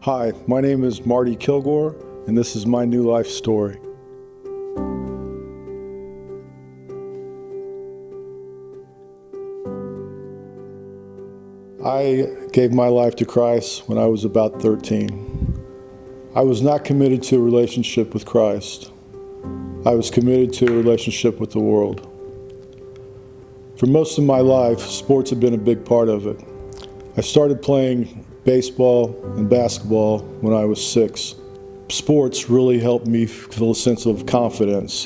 Hi, my name is Marty Kilgore, and this is my new life story. I gave my life to Christ when I was about 13. I was not committed to a relationship with Christ. I was committed to a relationship with the world. For most of my life, sports have been a big part of it. I started playing baseball and basketball when I was 6. Sports really helped me feel a sense of confidence.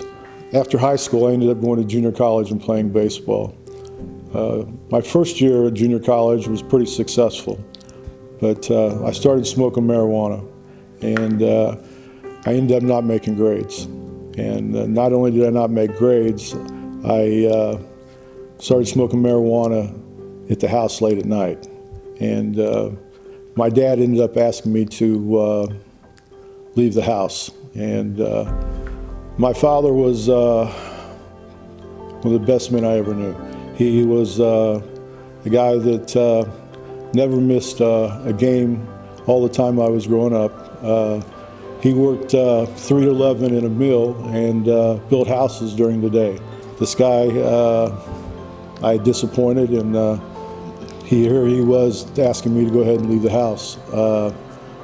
After high school, I ended up going to junior college and playing baseball. My first year at junior college was pretty successful, but I started smoking marijuana, and I ended up not making grades. And not only did I not make grades, I started smoking marijuana at the house late at night. And my dad ended up asking me to leave the house. And my father was one of the best men I ever knew. He was a guy that never missed a game all the time I was growing up. He worked 3 to 11 in a mill and built houses during the day. This guy I disappointed, and here he was asking me to go ahead and leave the house.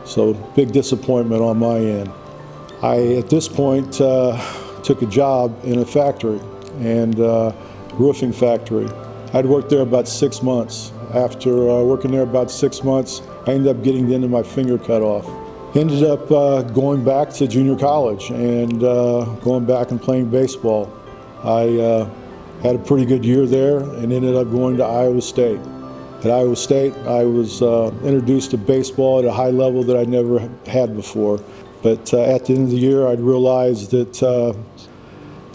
So big disappointment on my end. I, at this point, took a job in a factory, and roofing factory. I'd worked there about 6 months. After working there about 6 months, I ended up getting the end of my finger cut off. Ended up going back to junior college and going back and playing baseball. I had a pretty good year there and ended up going to Iowa State. At Iowa State, I was introduced to baseball at a high level that I'd never had before. But at the end of the year, I'd realized that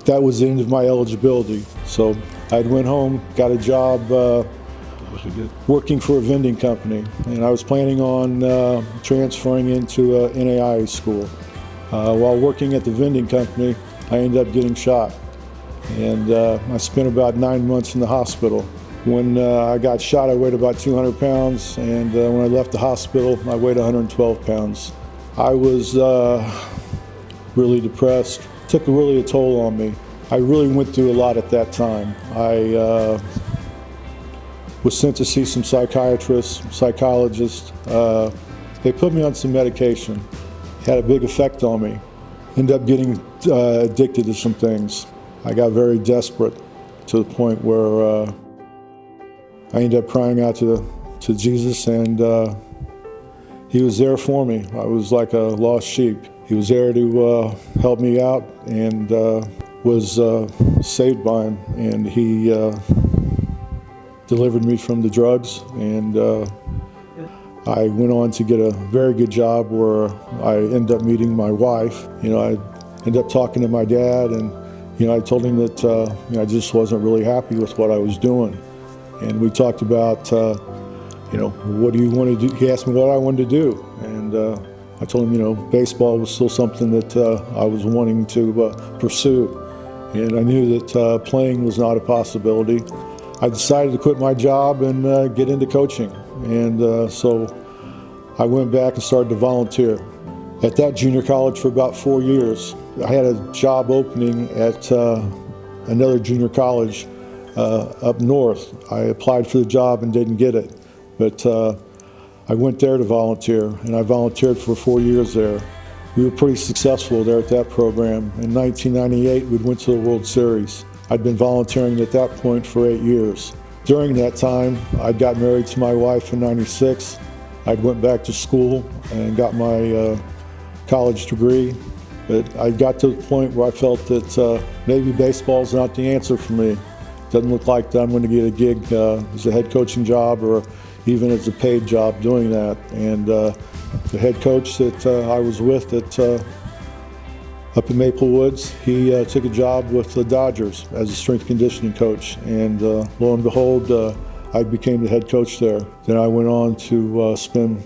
that was the end of my eligibility. So I went home, got a job working for a vending company, and I was planning on transferring into an NAIA school. While working at the vending company, I ended up getting shot, and I spent about 9 months in the hospital. When I got shot, I weighed about 200 pounds, and when I left the hospital, I weighed 112 pounds. I was really depressed. It took really a toll on me. I really went through a lot at that time. I was sent to see some psychiatrists, psychologists. They put me on some medication. It had a big effect on me. Ended up getting addicted to some things. I got very desperate to the point where I ended up crying out to Jesus, and he was there for me. I was like a lost sheep. He was there to help me out, and was saved by him, and he delivered me from the drugs, and I went on to get a very good job where I ended up meeting my wife. You know, I ended up talking to my dad, and I told him that I just wasn't really happy with what I was doing, and we talked about what do you want to do? He asked me what I wanted to do, and I told him baseball was still something that I was wanting to pursue. And I knew that playing was not a possibility. I decided to quit my job and get into coaching. And so I went back and started to volunteer. At that junior college for about 4 years, I had a job opening at another junior college up north. I applied for the job and didn't get it. But I went there to volunteer, and I volunteered for 4 years there. We were pretty successful there at that program. In 1998, we went to the World Series. I'd been volunteering at that point for 8 years. During that time, I got married to my wife in '96. I went back to school and got my college degree. But I got to the point where I felt that maybe baseball's not the answer for me. Doesn't look like that I'm going to get a gig as a head coaching job or even as a paid job doing that. And the head coach that I was with up in Maple Woods, he took a job with the Dodgers as a strength conditioning coach, and lo and behold, I became the head coach there. Then I went on to spend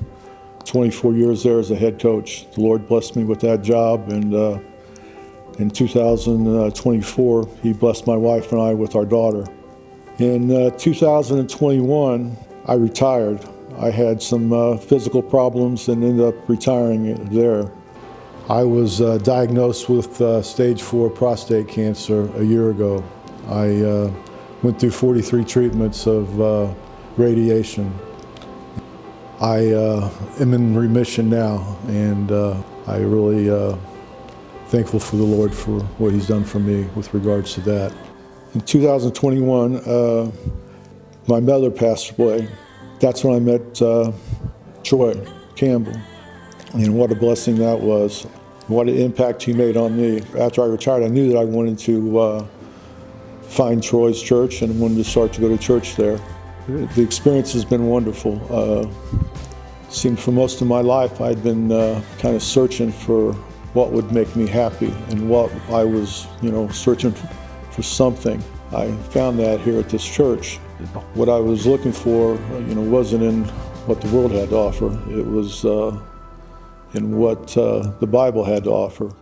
24 years there as a head coach. The Lord blessed me with that job, and in 2024, he blessed my wife and I with our daughter. In 2021, I retired. I had some physical problems and ended up retiring there. I was diagnosed with stage 4 prostate cancer a year ago. I went through 43 treatments of radiation. I am in remission now, and I really thankful for the Lord for what He's done for me with regards to that. In 2021, my mother passed away. That's when I met Troy Campbell, and what a blessing that was. What an impact he made on me. After I retired, I knew that I wanted to find Troy's church and wanted to start to go to church there. The experience has been wonderful. Seemed for most of my life I'd been kind of searching for what would make me happy, and what I was, searching for something. I found that here at this church. What I was looking for, wasn't in what the world had to offer. It was in what the Bible had to offer.